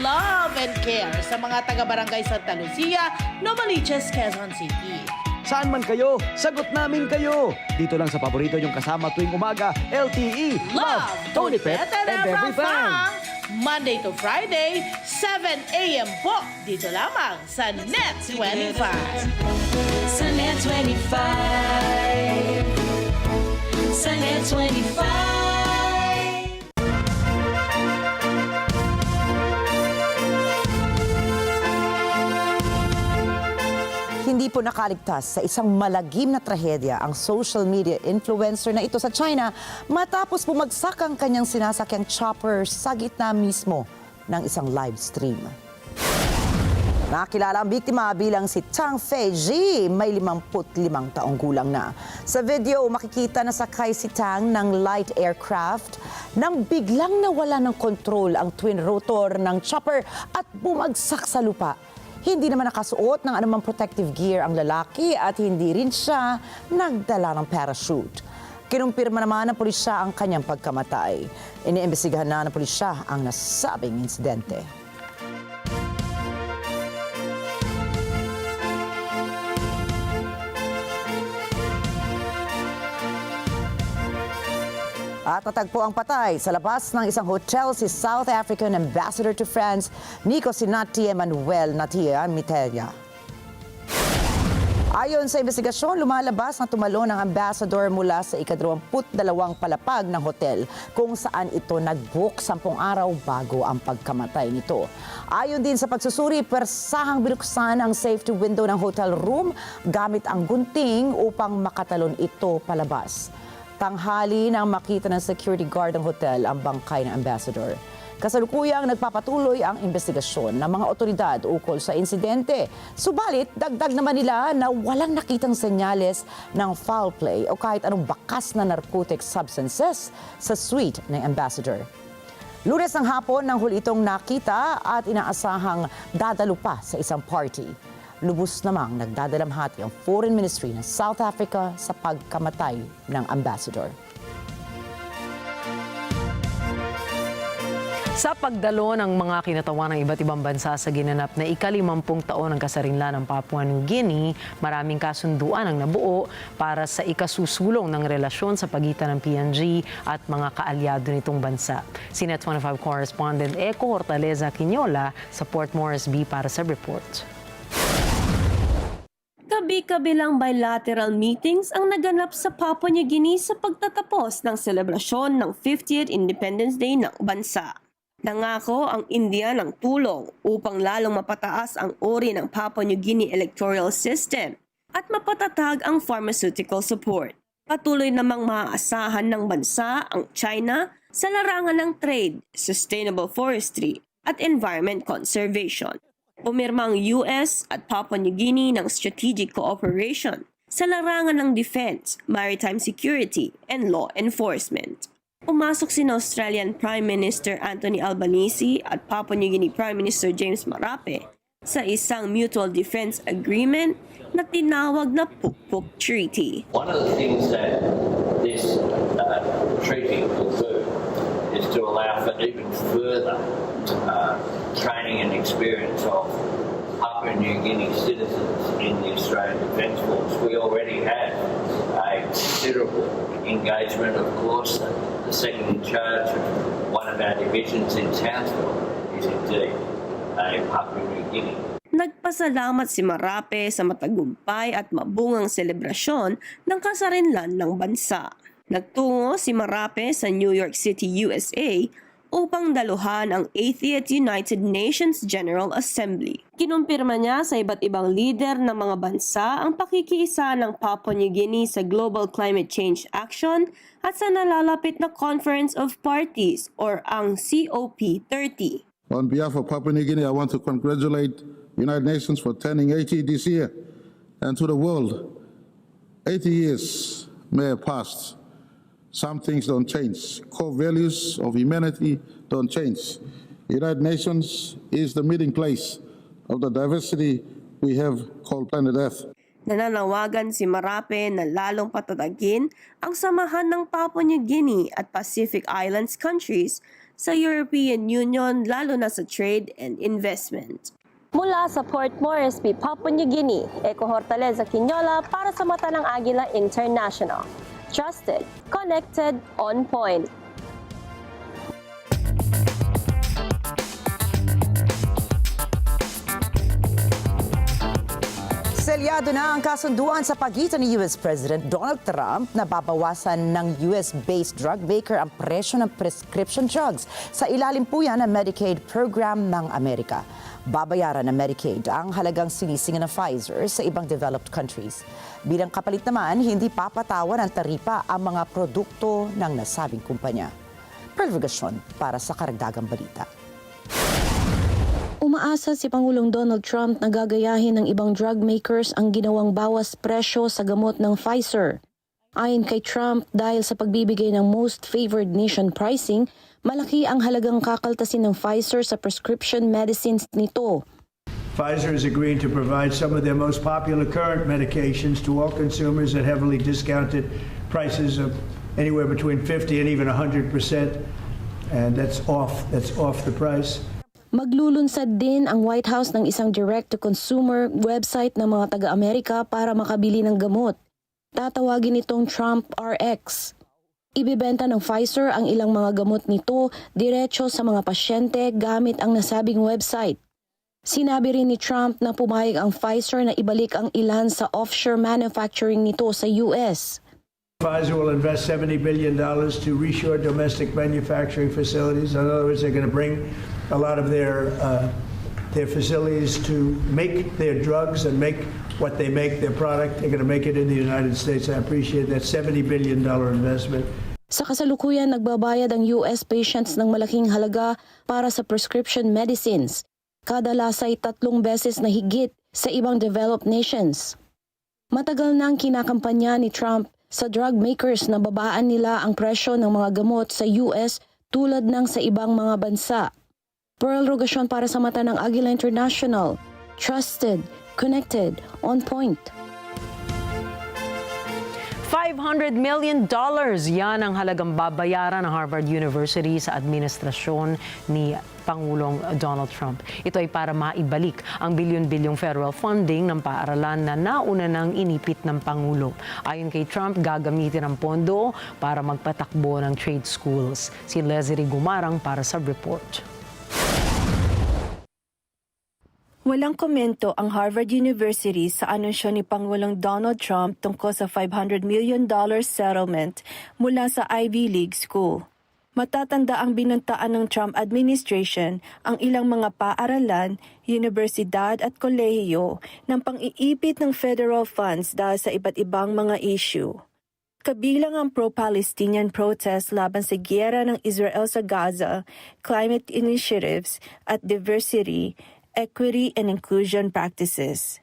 love and care sa mga taga-barangay Santa Lucia, Novaliches, Quezon City. Saan man kayo, sagot namin kayo. Dito lang sa paborito niyong kasama tuwing umaga, LTE, Love, Tony Pet, and everything. Monday to Friday, 7 a.m. po. Dito lamang sa NET25. Sa NET25. Sa NET25. Hindi po nakaligtas sa isang malagim na trahedya ang social media influencer na ito sa China matapos bumagsak ang kanyang sinasakyang chopper sa gitna mismo ng isang live stream. Nakilala ang biktima bilang si Chang Fei-ji, may 55 taong gulang na. Sa video, makikita na sakay si Tang ng light aircraft nang biglang nawala ng kontrol ang twin rotor ng chopper at bumagsak sa lupa. Hindi naman nakasuot ng anumang protective gear ang lalaki at hindi rin siya nagdala ng parachute. Kinumpirma naman ng pulisya ang kanyang pagkamatay. Iniimbestigahan na ng pulisya ang nasabing insidente. At natagpo ang patay sa labas ng isang hotel si South African Ambassador to France, Nico Sinati Emmanuel Natia Miteria. Ayon sa investigasyon, lumalabas na tumalon ang ambassador mula sa ika-22 palapag ng hotel kung saan ito nag-book 10 araw bago ang pagkamatay nito. Ayon din sa pagsusuri, persahang binuksan ang safety window ng hotel room gamit ang gunting upang makatalon ito palabas. Tanghali nang makita ng security guard ng hotel ang bangkay ng ambassador. Kasalukuyang nagpapatuloy ang investigasyon ng mga otoridad ukol sa insidente. Subalit, dagdag naman nila na walang nakitang senyales ng foul play o kahit anong bakas na narcotic substances sa suite ng ambassador. Lunes ng hapon nang huli itong nakita at inaasahang dadalo pa sa isang party. Lubos namang nagdadalamhati ang Foreign Ministry ng South Africa sa pagkamatay ng ambassador. Sa pagdalo ng mga kinatawan ng iba't ibang bansa sa ginanap na ika-50 taon ng kasarinlan ng Papua New Guinea, maraming kasunduan ang nabuo para sa ikasusulong ng relasyon sa pagitan ng PNG at mga kaalyado nitong bansa. Si NET25 correspondent Eco Hortaleza Quinola sa Port Moresby para sa report. Kabi-kabilang bilateral meetings ang naganap sa Papua New Guinea sa pagtatapos ng selebrasyon ng 50th Independence Day ng bansa. Nangako ang India ng tulong upang lalong mapataas ang uri ng Papua New Guinea electoral system at mapatatag ang pharmaceutical support. Patuloy namang maaasahan ng bansa ang China sa larangan ng trade, sustainable forestry at environment conservation. Pumirma ang US at Papua New Guinea ng strategic cooperation sa larangan ng defense, maritime security, and law enforcement. Pumasok si Australian Prime Minister Anthony Albanese at Papua New Guinea Prime Minister James Marape sa isang mutual defense agreement na tinawag na Pukpuk Treaty. One of the things that this treaty will do is to allow for even further training and experience of Papua New Guinea citizens in the Australian Defence Force. We already have a considerable engagement, of course. The second in charge of one of our divisions in Townsville is indeed a Papua New Guinea. Nagpasalamat si Marape sa matagumpay at mabungang selebrasyon ng kasarinlan ng bansa. Nagtungo si Marape sa New York City, USA upang daluhan ang 80th United Nations General Assembly. Kinumpirma niya sa iba't ibang leader ng mga bansa ang pakikiisa ng Papua New Guinea sa Global Climate Change Action at sa nalalapit na Conference of Parties or ang COP30. On behalf of Papua New Guinea, I want to congratulate United Nations for turning 80 this year, and to the world, 80 years may have passed. Some things don't change. Core values of humanity don't change. United Nations is the meeting place of the diversity we have called planet Earth. Nananawagan si Marape na lalong patatagin ang samahan ng Papua New Guinea at Pacific Islands countries sa European Union, lalo na sa trade and investment. Mula sa Port Moresby, Papua New Guinea, Eko Hortaleza Quinola para sa Mata ng Agila International. Trusted, connected, on point. Selyado na ang kasunduan sa pagitan ni US President Donald Trump na babawasan ng US-based drug maker ang presyo ng prescription drugs sa ilalim po yan ng Medicaid program ng Amerika. Babayaran ng Medicaid ang halagang sinisingan ng Pfizer sa ibang developed countries. Bilang kapalit naman, hindi papatawan ng taripa ang mga produkto ng nasabing kumpanya. Pervergasyon para sa karagdagang balita. Umaasa si Pangulong Donald Trump na gagayahin ng ibang drug makers ang ginawang bawas presyo sa gamot ng Pfizer. Ayon kay Trump, dahil sa pagbibigay ng most favored nation pricing, malaki ang halagang kakaltasin ng Pfizer sa prescription medicines nito. Pfizer is agreeing to provide some of their most popular current medications to all consumers at heavily discounted prices of anywhere between 50 and even 100%, and that's off the price. Maglulunsad din ang White House ng isang direct-to-consumer website ng mga taga-Amerika para makabili ng gamot. Tatawagin itong Trump RX. Ibibenta ng Pfizer ang ilang mga gamot nito diretso sa mga pasyente gamit ang nasabing website. Sinabi rin ni Trump na pumayag ang Pfizer na ibalik ang ilan sa offshore manufacturing nito sa US. Pfizer will invest $70 billion to reshore domestic manufacturing facilities. In other words, they're going to bring a lot of their facilities to make their drugs and make what they make, their product. They're going to make it in the United States. I appreciate that $70 billion investment. Sa kasalukuyan, nagbabayad ang US patients ng malaking halaga para sa prescription medicines. Kadalas ay 3 beses na higit sa ibang developed nations. Matagal na ang kinakampanya ni Trump sa drug makers na babaan nila ang presyo ng mga gamot sa US tulad ng sa ibang mga bansa. Pearl Rogasyon para sa Mata ng Agila International. Trusted, connected, on point. $500 million yan ang halagang babayaran ng Harvard University sa administrasyon ni Pangulong Donald Trump. Ito ay para maibalik ang bilyon-bilyong federal funding ng paaralan na nauna nang inipit ng Pangulo. Ayon kay Trump, gagamitin ang pondo para magpatakbo ng trade schools. Si Leslie Gumarang para sa report. Walang komento ang Harvard University sa anunsyo ni Pangulong Donald Trump tungkol sa $500 million settlement mula sa Ivy League School. Matatanda ang binantaan ng Trump administration ang ilang mga paaralan, universidad at kolehiyo ng pang-iipit ng federal funds dahil sa iba't ibang mga issue. Kabilang ang pro-Palestinian protest laban sa giyera ng Israel sa Gaza, climate initiatives at diversity, equity and inclusion practices.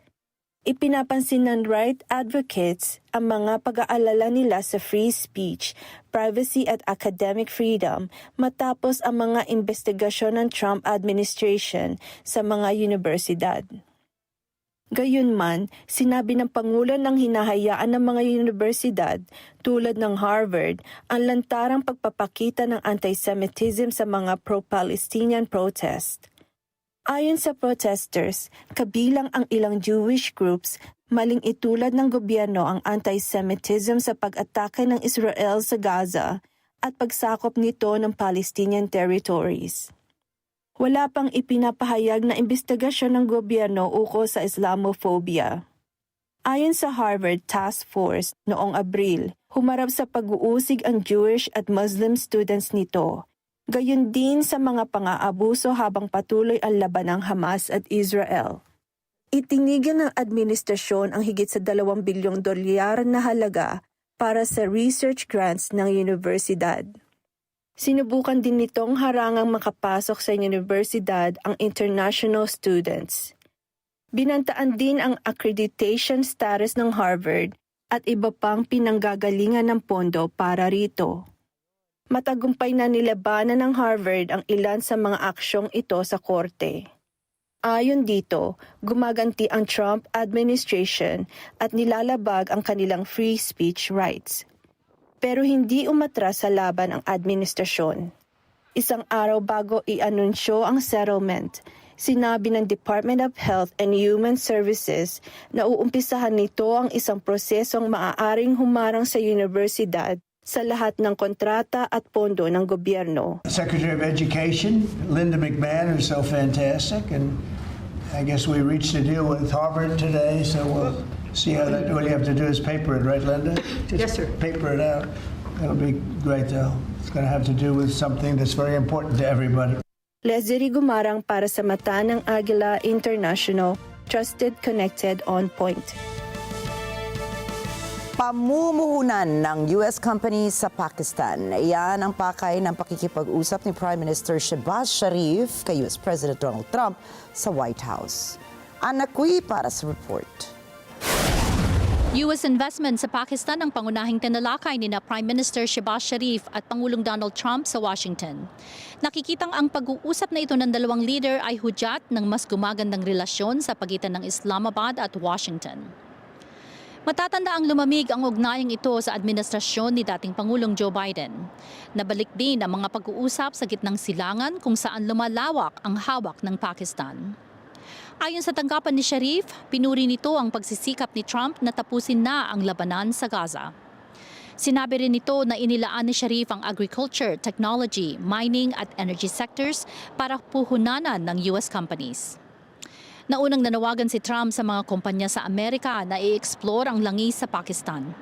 Ipinapansin ng right advocates ang mga pag-aalala nila sa free speech, privacy at academic freedom matapos ang mga investigasyon ng Trump administration sa mga universidad. Gayunman, sinabi ng Pangulo ng hinahayaan ng mga universidad tulad ng Harvard ang lantarang pagpapakita ng anti-Semitism sa mga pro-Palestinian protest. Ayon sa protesters, kabilang ang ilang Jewish groups Maling itulad ng gobyerno ang anti-Semitism sa pag-atake ng Israel sa Gaza at pagsakop nito ng Palestinian territories. Wala pang ipinapahayag na imbestigasyon ng gobyerno ukol sa Islamophobia. Ayon sa Harvard Task Force noong Abril, humarap sa pag-uusig ang Jewish at Muslim students nito. Gayon din sa mga pang-aabuso habang patuloy ang laban ng Hamas at Israel. Itinigil ng administrasyon ang higit sa $2 bilyong na halaga para sa research grants ng universidad. Sinubukan din nitong harangang makapasok sa universidad ang international students. Binantaan din ang accreditation status ng Harvard at iba pang pinanggagalingan ng pondo para rito. Matagumpay na nilabanan ng Harvard ang ilan sa mga aksyong ito sa korte. Ayon dito, gumaganti ang Trump administration at nilalabag ang kanilang free speech rights. Pero hindi umatras sa laban ang administrasyon. Isang araw bago i-anunsyo ang settlement, sinabi ng Department of Health and Human Services na uumpisahan nito ang isang prosesong maaaring humarang sa universidad sa lahat ng kontrata at pondo ng gobyerno. Secretary of Education, Linda McMahon, who's so fantastic, and I guess we reached a deal with Harvard today, so we'll see how that, all you have to do is paper it, right, Linda? Just yes, sir. Paper it out. It'll be great, though. It's going to have to do with something that's very important to everybody. Leslie Gumarang para sa mata ng Agila International, trusted, connected, on point. Pamumuhunan ng US company sa Pakistan. Iyan ang pakay ng pakikipag-usap ni Prime Minister Shehbaz Sharif kay US President Donald Trump sa White House. Anakwi para sa report. US investment sa Pakistan ang pangunahing tinalakay ni Prime Minister Shehbaz Sharif at Pangulong Donald Trump sa Washington. Nakikitang ang pag-uusap na ito ng dalawang leader ay hudyat ng mas gumagandang relasyon sa pagitan ng Islamabad at Washington. Matatanda ang lumamig ang ugnayang ito sa administrasyon ni dating Pangulong Joe Biden. Nabalik din ang mga pag-uusap sa gitnang silangan kung saan lumalawak ang hawak ng Pakistan. Ayon sa tanggapan ni Sharif, pinuri nito ang pagsisikap ni Trump na tapusin na ang labanan sa Gaza. Sinabi rin nito na inilaan ni Sharif ang agriculture, technology, mining at energy sectors para puhunanan ng US companies. Naunang nanawagan si Trump sa mga kumpanya sa Amerika na i-explore ang langis sa Pakistan.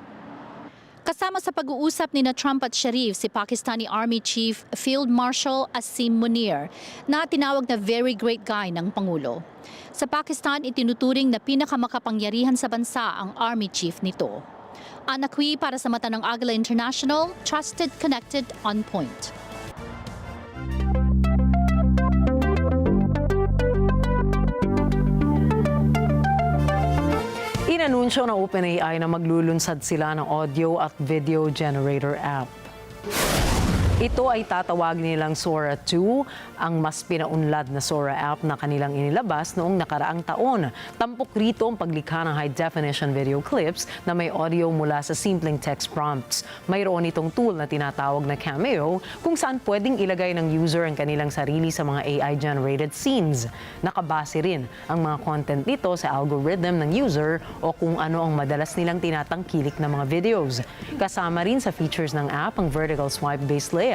Kasama sa pag-uusap ni Trump at Sharif si Pakistani Army Chief Field Marshal Asim Munir na tinawag na very great guy ng Pangulo. Sa Pakistan, itinuturing na pinakamakapangyarihan sa bansa ang Army Chief nito. Anakwi para sa mata ng Agila International, trusted, connected, on point. Inanunsyo ng OpenAI na maglulunsad sila ng audio at video generator app. Ito ay tatawagin nilang Sora 2, ang mas pinaunlad na Sora app na kanilang inilabas noong nakaraang taon. Tampok rito ang paglikha ng high-definition video clips na may audio mula sa simpleng text prompts. Mayroon itong tool na tinatawag na Cameo kung saan pwedeng ilagay ng user ang kanilang sarili sa mga AI-generated scenes. Nakabase rin ang mga content nito sa algorithm ng user o kung ano ang madalas nilang tinatangkilik na mga videos. Kasama rin sa features ng app ang vertical swipe-based layout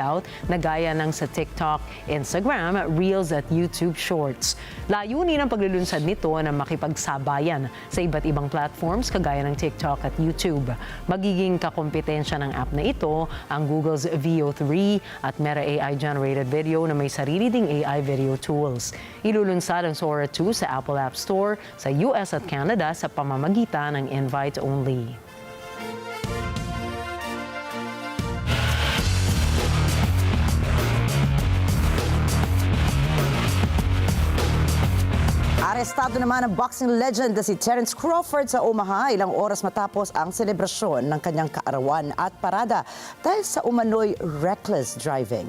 na gaya ng sa TikTok, Instagram, Reels at YouTube Shorts. Layunin ng paglulunsad nito na makipagsabayan sa iba't ibang platforms kagaya ng TikTok at YouTube. Magiging kakompetensya ng app na ito ang Google's Veo 3 at Meta AI-generated video na may sarili ding AI video tools. Ilulunsad ang Sora 2 sa Apple App Store sa US at Canada sa pamamagitan ng invite-only. Arestado naman ang boxing legend na si Terence Crawford sa Omaha ilang oras matapos ang selebrasyon ng kanyang kaarawan at parada dahil sa umano'y reckless driving.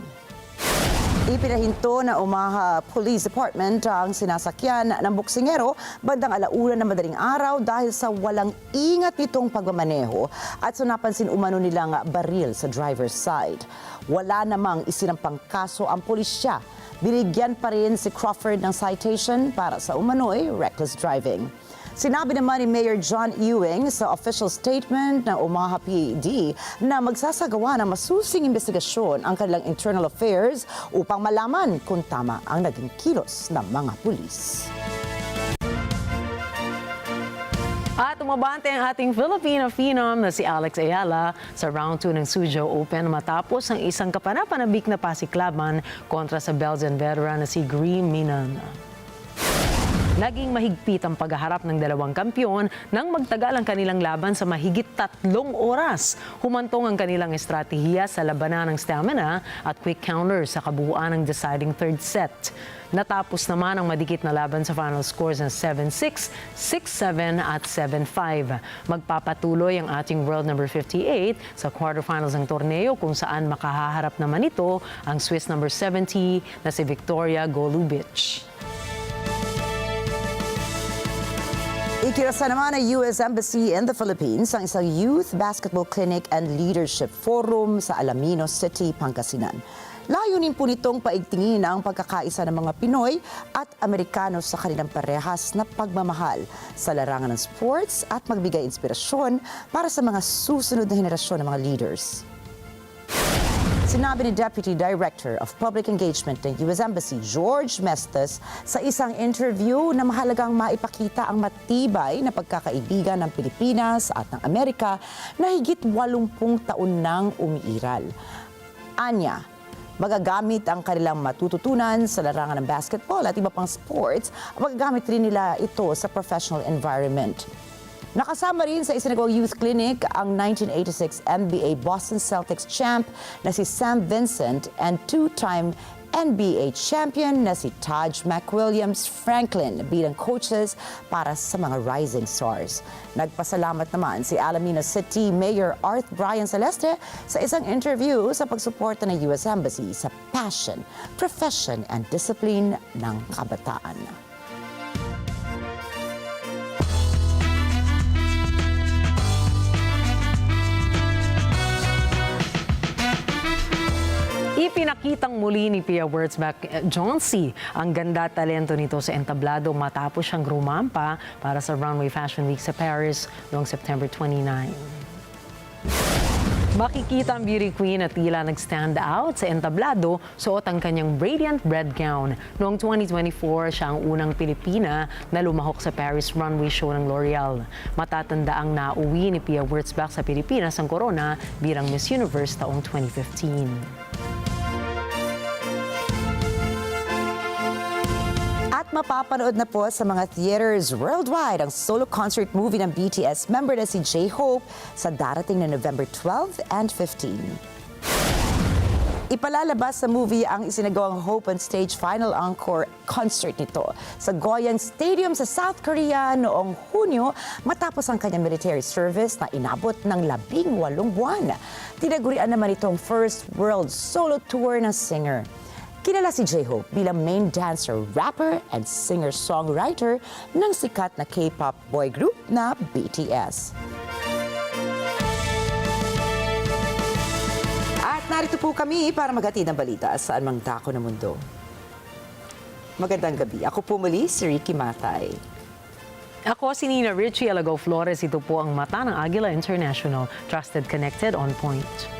Ipinahinto na Omaha Police Department ang sinasakyan ng boksingero bandang 1:00 na madaling araw dahil sa walang ingat nitong pagmamaneho at sa napansin umano nilang baril sa driver's side. Wala namang isinampang kaso ang pulisya. Binigyan pa rin si Crawford ng citation para sa umano'y reckless driving. Sinabi naman ni Mayor John Ewing sa official statement ng Omaha PAD na magsasagawa ng masusing investigasyon ang kanilang internal affairs upang malaman kung tama ang naging kilos ng mga pulis. At umabante ang ating Filipino phenom na si Eala sa round 2 ng Suzhou Open matapos ang isang kapanapanabik na pasiklaban kontra sa Belgian veteran na si Green Minan. Naging mahigpit ang paghaharap ng dalawang kampyon nang magtagal ang kanilang laban sa mahigit 3 oras. Humantong ang kanilang estratehiya sa labanan ng stamina at quick counter sa kabuuan ng deciding third set. Natapos naman ang madikit na laban sa final scores na 7-6, 6-7 at 7-5. Magpapatuloy ang ating world number 58 sa quarterfinals ng torneo kung saan makahaharap naman ito ang Swiss number 70 na si Victoria Golubic. Ikirasa naman ng US Embassy in the Philippines ang isang youth basketball clinic and leadership forum sa Alaminos City, Pangasinan. Layunin po nitong paigtingin ang pagkakaisa ng mga Pinoy at Amerikano sa kanilang parehas na pagmamahal sa larangan ng sports at magbigay inspirasyon para sa mga susunod na henerasyon ng mga leaders. Sinabi ni Deputy Director of Public Engagement ng US Embassy, George Mestes, sa isang interview na mahalagang maipakita ang matibay na pagkakaibigan ng Pilipinas at ng Amerika na higit 80 taon nang umiiral. Anya, magagamit ang kanilang matututunan sa larangan ng basketball at iba pang sports, magagamit rin nila ito sa professional environment. Nakasama rin sa isinagawang youth clinic ang 1986 NBA Boston Celtics champ na si Sam Vincent and two-time NBA champion na si Taj McWilliams Franklin bilang coaches para sa mga rising stars. Nagpasalamat naman si Alaminos City Mayor Arth Brian Celeste sa isang interview sa pagsuporta ng US Embassy sa passion, profession and discipline ng kabataan. Ipinakitang muli ni Pia Wurtzbach Johnsy ang ganda at talento nito sa entablado matapos siyang rumampa para sa Runway Fashion Week sa Paris noong September 29. Makikita ang beauty queen at tila nag-stand out sa entablado, suot ang kanyang radiant red gown. Noong 2024, siya ang unang Pilipina na lumahok sa Paris runway show ng L'Oreal. Matatanda ang nauwi ni Pia Wurtzbach sa Pilipinas ang corona bilang Miss Universe taong 2015. Mapapanood na po sa mga theaters worldwide ang solo concert movie ng BTS member na si J-Hope sa darating na November 12 and 15. Ipalalabas sa movie ang isinagawang Hope on Stage Final Encore concert nito sa Goyang Stadium sa South Korea noong Hunyo matapos ang kanyang military service na inabot ng 18 buwan. Tinagurian naman itong first world solo tour ng singer. Kilala si J-Hope bilang main dancer, rapper, and singer-songwriter ng sikat na K-pop boy group na BTS. At narito po kami para maghatid ng balita sa anumang dako ng mundo. Magandang gabi. Ako po muli si Ricky Matay. Ako si Nina Richie Alago Flores. Ito po ang mata ng Agila International. Trusted, connected, on point.